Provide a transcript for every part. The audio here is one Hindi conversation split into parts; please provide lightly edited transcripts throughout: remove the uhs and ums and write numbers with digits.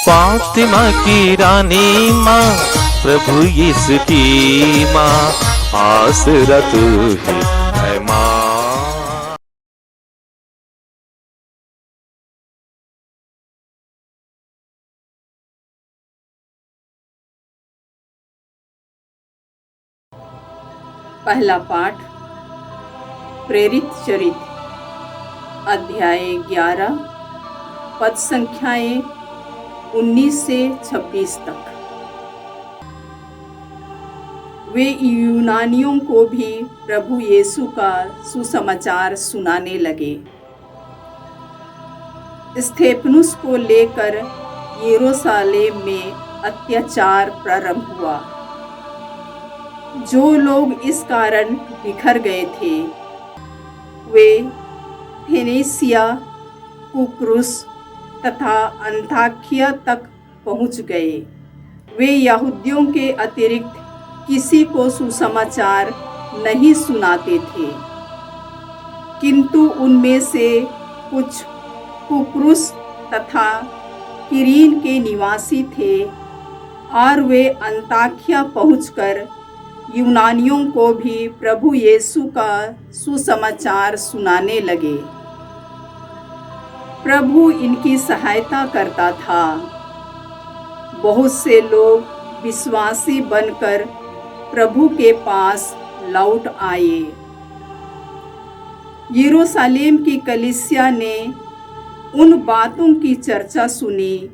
फातिमा की रानी माँ, प्रभु यीशु की माँ, आसरा तू ही है माँ। पहला पाठ प्रेरित चरित्र अध्याय 11 पद संख्याएं 19 से 26 तक। वे यूनानियों को भी प्रभु यीशु का सुसमाचार सुनाने लगे। स्तेफनुस को लेकर यरूशलेम में अत्याचार प्रारंभ हुआ। जो लोग इस कारण बिखर गए थे वे फेनीसिया, कुप्रुस तथा अंताकिया तक पहुंच गए। वे यहूदियों के अतिरिक्त किसी को सुसमाचार नहीं सुनाते थे, किंतु उनमें से कुछ कुप्रुस तथा किरीन के निवासी थे और वे अंताकिया पहुंचकर यूनानियों को भी प्रभु यीशु का सुसमाचार सुनाने लगे। प्रभु इनकी सहायता करता था। बहुत से लोग विश्वासी बनकर प्रभु के पास लौट आए। यरूशलेम की कलीसिया ने उन बातों की चर्चा सुनी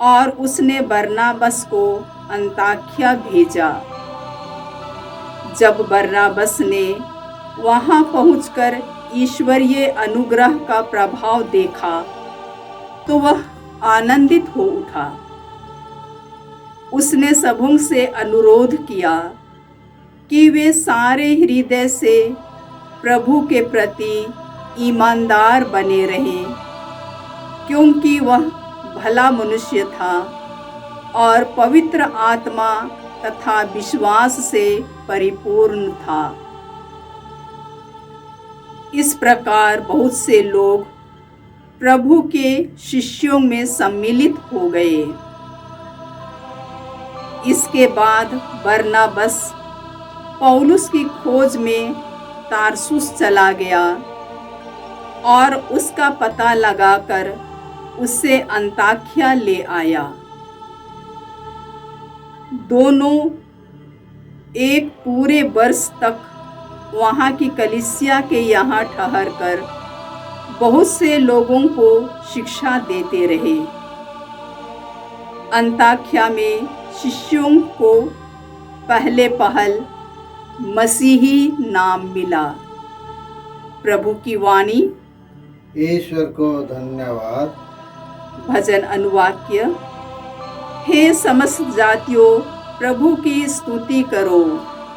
और उसने बरनबास को अंताकिया भेजा। जब बरनबास ने वहां पहुंचकर ईश्वरीय अनुग्रह का प्रभाव देखा तो वह आनंदित हो उठा। उसने सबों से अनुरोध किया कि वे सारे हृदय से प्रभु के प्रति ईमानदार बने रहें, क्योंकि वह भला मनुष्य था और पवित्र आत्मा तथा विश्वास से परिपूर्ण था। इस प्रकार बहुत से लोग प्रभु के शिष्यों में सम्मिलित हो गए। इसके बाद बरनबास पौलुस की खोज में तारसुस चला गया और उसका पता लगाकर उसे अंताकिया ले आया। दोनों एक पूरे वर्ष तक वहाँ की कलीसिया के यहाँ ठहरकर बहुत से लोगों को शिक्षा देते रहे। अंताकिया में शिष्यों को पहले पहल मसीही नाम मिला। प्रभु की वाणी। ईश्वर को धन्यवाद। भजन अनुवाक्य। हे समस्त जातियों प्रभु की स्तुति करो।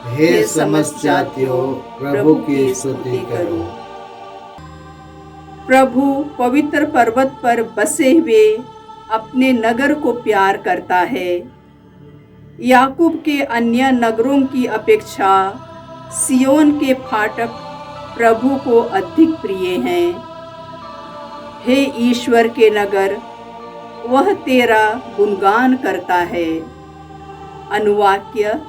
हे समस्त जातियों प्रभु की स्तुति करो। प्रभु पवित्र पर्वत पर बसे हुए अपने नगर को प्यार करता है। याकूब के अन्य नगरों की अपेक्षा सियोन के फाटक प्रभु को अधिक प्रिय हैं। हे ईश्वर के नगर, वह तेरा गुणगान करता है। अनुवाक्य।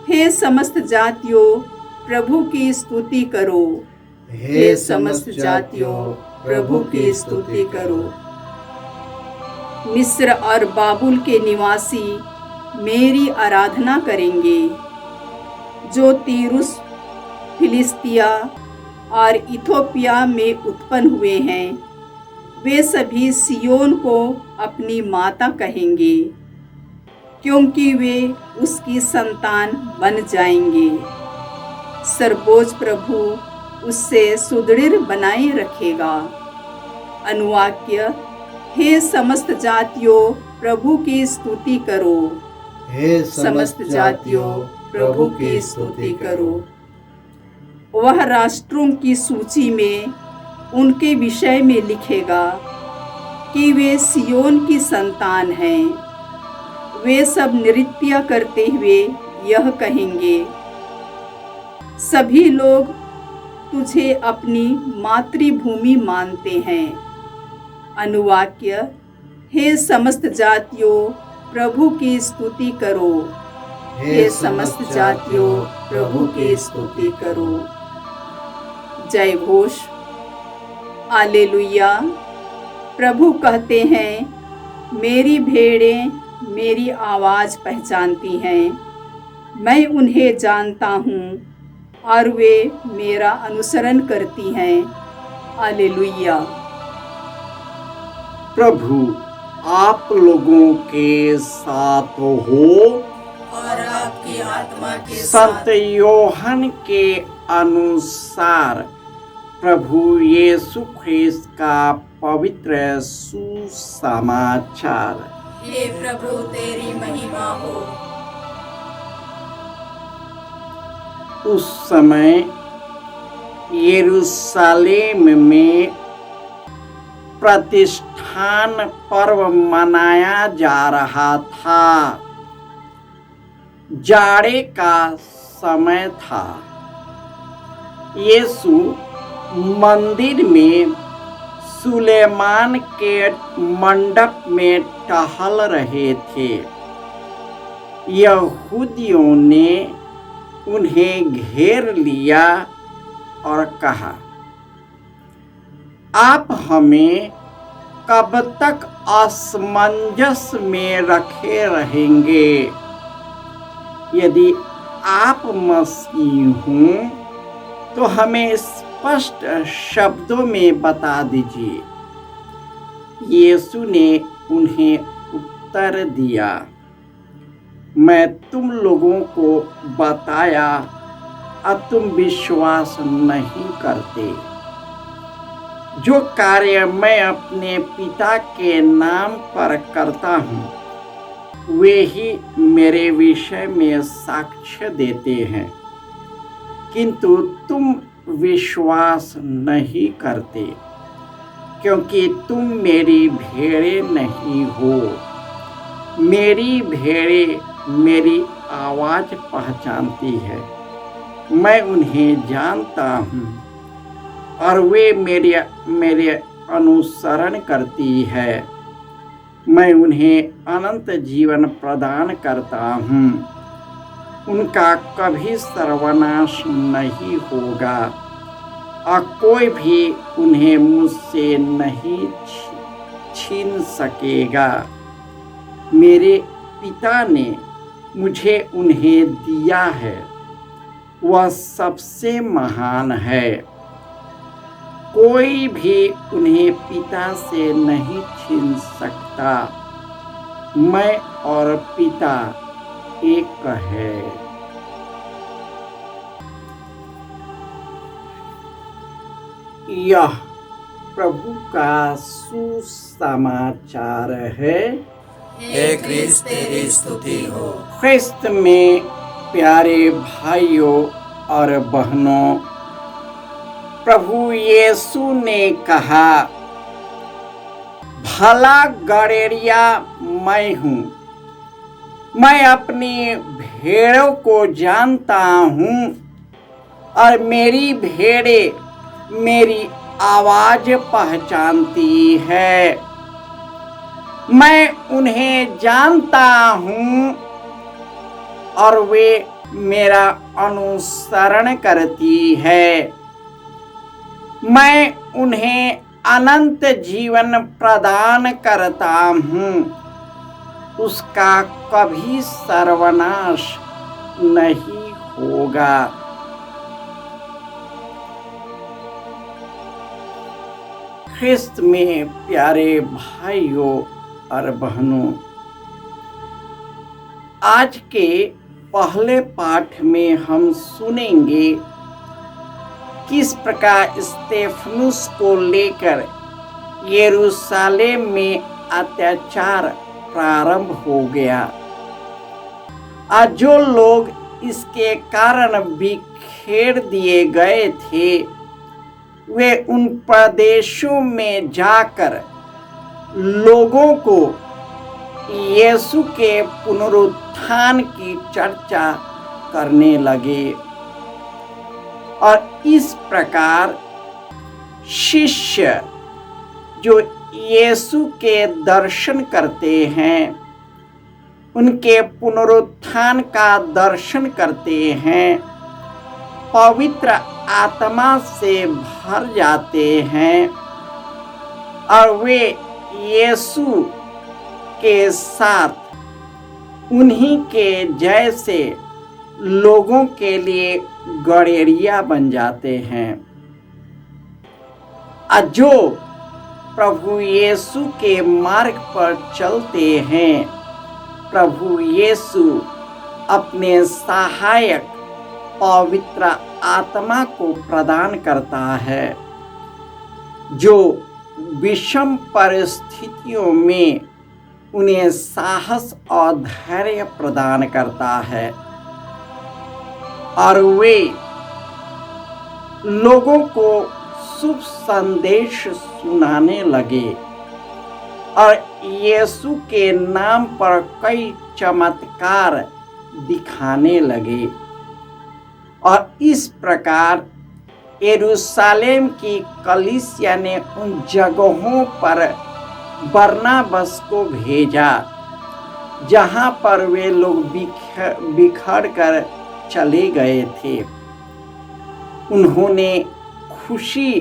हे समस्त जातियों प्रभु की स्तुति करो। हे समस्त जातियों प्रभु की स्तुति करो। मिस्र और बाबुल के निवासी मेरी आराधना करेंगे। जो तीरुस, फिलिस्तिया और इथोपिया में उत्पन्न हुए हैं, वे सभी सियोन को अपनी माता कहेंगे, क्योंकि वे उसकी संतान बन जाएंगे। सर्वोच्च प्रभु उससे सुदृढ़ बनाए रखेगा। अनुवाक्य। हे समस्त जातियों प्रभु की स्तुति करो। हे समस्त जातियों प्रभु की स्तुति करो। वह राष्ट्रों की सूची में उनके विषय में लिखेगा कि वे सियोन की संतान हैं। वे सब नृत्य करते हुए यह कहेंगे, सभी लोग तुझे अपनी मातृभूमि मानते हैं। अनुवाक्य। हे समस्त जातियों प्रभु की स्तुति करो। हे समस्त जातियों प्रभु की स्तुति करो। जय घोष। हालेलुया। प्रभु कहते हैं, मेरी भेड़ें मेरी आवाज़ पहचानती हैं, मैं उन्हें जानता हूँ और वे मेरा अनुसरण करती हैं। हालेलुया। प्रभु आप लोगों के साथ हो और आपकी आत्मा के संत योहन के अनुसार प्रभु यीशु ख्रिस्त का पवित्र सुसमाचार। हे प्रभु तेरी महिमा हो। उस समय यरूशलेम में प्रतिष्ठान पर्व मनाया जा रहा था। जाड़े का समय था। यीशु मंदिर में सुलेमान के मंडप में टहल रहे थे। यहूदियों ने उन्हें घेर लिया और कहा, आप हमें कब तक असमंजस में रखे रहेंगे? यदि आप मसीह हों तो हमें स्पष्ट शब्दों में बता दीजिए। यीशु ने उन्हें उत्तर दिया, मैं तुम लोगों को बताया और तुम विश्वास नहीं करते। जो कार्य मैं अपने पिता के नाम पर करता हूँ वे ही मेरे विषय में साक्ष्य देते हैं, किंतु तुम विश्वास नहीं करते क्योंकि तुम मेरी भेड़ें नहीं हो। मेरी भेड़ें मेरी आवाज़ पहचानती है, मैं उन्हें जानता हूँ और वे मेरे अनुसरण करती है। मैं उन्हें अनंत जीवन प्रदान करता हूँ, उनका कभी सर्वनाश नहीं होगा और कोई भी उन्हें मुझसे नहीं छीन सकेगा। मेरे पिता ने मुझे उन्हें दिया है, वह सबसे महान है। कोई भी उन्हें पिता से नहीं छीन सकता। मैं और पिता एक है। यह प्रभु का सुसमाचार है। हे क्रिस्त तेरी स्तुति हो। ख्रिस्त में प्यारे भाइयों और बहनों, प्रभु यीशु ने कहा, भला गड़ेरिया मैं हूँ, मैं अपनी भेड़ों को जानता हूँ और मेरी भेड़ें मेरी आवाज़ पहचानती है। मैं उन्हें जानता हूँ और वे मेरा अनुसरण करती है। मैं उन्हें अनंत जीवन प्रदान करता हूँ, उसका कभी सर्वनाश नहीं होगा। ख्रिस्त में प्यारे भाइयों और बहनों, आज के पहले पाठ में हम सुनेंगे किस प्रकार स्तेफनुस को लेकर यरूशलेम में अत्याचार प्रारंभ हो गया। आज जो लोग इसके कारण बिखेर दिए गए थे, वे उन प्रदेशों में जाकर लोगों को यीशु के पुनरुत्थान की चर्चा करने लगे और इस प्रकार शिष्य जो यीशु के दर्शन करते हैं, उनके पुनरुत्थान का दर्शन करते हैं, पवित्र आत्मा से भर जाते हैं और वे यीशु के साथ उन्हीं के जैसे लोगों के लिए गड़ेरिया बन जाते हैं। जो प्रभु यीशु के मार्ग पर चलते हैं, प्रभु यीशु अपने सहायक पवित्र आत्मा को प्रदान करता है, जो विषम परिस्थितियों में उन्हें साहस और धैर्य प्रदान करता है और वे लोगों को शुभ संदेश सुनाने लगे और यीशु के नाम पर कई चमत्कार दिखाने लगे। और इस प्रकार यरूशलेम की कलीसिया ने उन जगहों पर बरनबास को भेजा जहां पर वे लोग बिखर कर चले गए थे। उन्होंने खुशी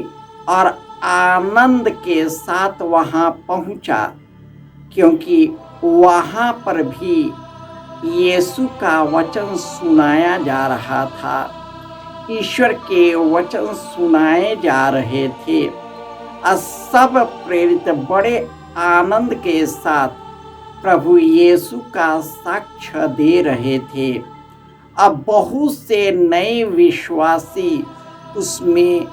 और आनंद के साथ वहां पहुंचा, क्योंकि वहां पर भी यीशु का वचन सुनाया जा रहा था, ईश्वर के वचन सुनाए जा रहे थे और सब प्रेरित बड़े आनंद के साथ प्रभु यीशु का साक्ष्य दे रहे थे। अब बहुत से नए विश्वासी उसमें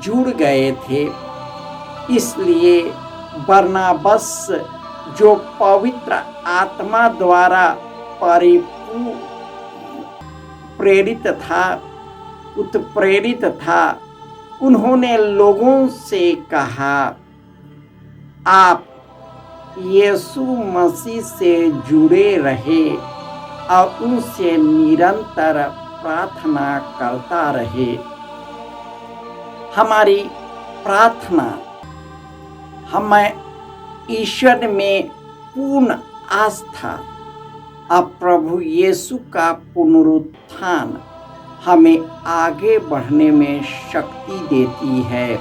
जुड़ गए थे। इसलिए बरनबास, जो पवित्र आत्मा द्वारा उत्प्रेरित था, उन्होंने लोगों से कहा, आप यीशु मसीह से जुड़े रहे और उनसे निरंतर प्रार्थना करता रहे। हमारी प्रार्थना हमें ईश्वर में पूर्ण आस्था और प्रभु यीशु का पुनरुत्थान हमें आगे बढ़ने में शक्ति देती है।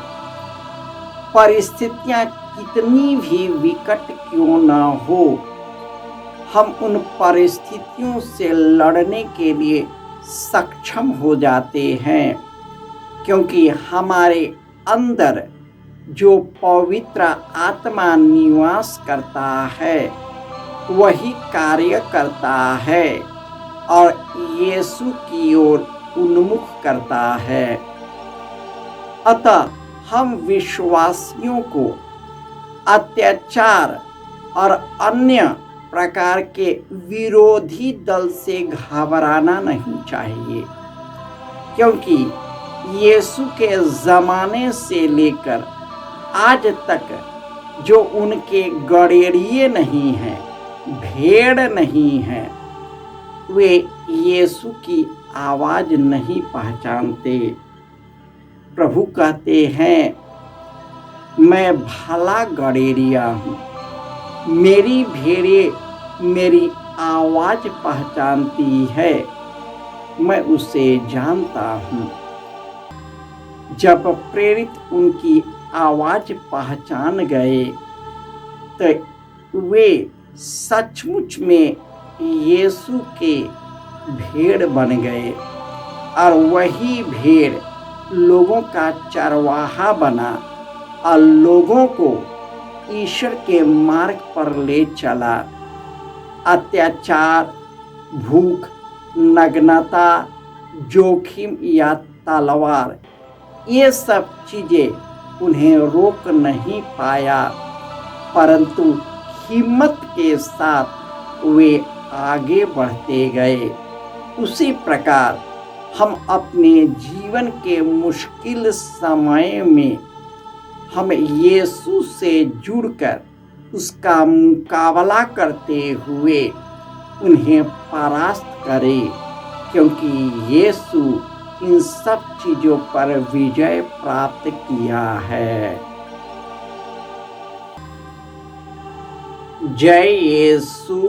परिस्थितियां कितनी भी विकट क्यों न हो, हम उन परिस्थितियों से लड़ने के लिए सक्षम हो जाते हैं, क्योंकि हमारे अंदर जो पवित्र आत्मा निवास करता है वही कार्य करता है और यीशु की ओर उन्मुख करता है। अतः हम विश्वासियों को अत्याचार और अन्य प्रकार के विरोधी दल से घबराना नहीं चाहिए, क्योंकि यीशु के ज़माने से लेकर आज तक जो उनके गड़ेरिये नहीं हैं, भेड़ नहीं हैं, वे यीशु की आवाज़ नहीं पहचानते। प्रभु कहते हैं, मैं भला गड़ेरिया हूँ, मेरी भेड़ें मेरी आवाज़ पहचानती है, मैं उसे जानता हूँ। जब प्रेरित उनकी आवाज़ पहचान गए तो वे सचमुच में यीशु के भेड़ बन गए और वही भेड़ लोगों का चरवाहा बना और लोगों को ईश्वर के मार्ग पर ले चला। अत्याचार, भूख, नग्नता, जोखिम या तलवार, ये सब चीज़ें उन्हें रोक नहीं पाया, परंतु हिम्मत के साथ वे आगे बढ़ते गए। उसी प्रकार हम अपने जीवन के मुश्किल समय में हम यीशु से जुड़कर उसका मुकाबला करते हुए उन्हें परास्त करें, क्योंकि यीशु इन सब चीज़ों पर विजय प्राप्त किया है। जय यीशु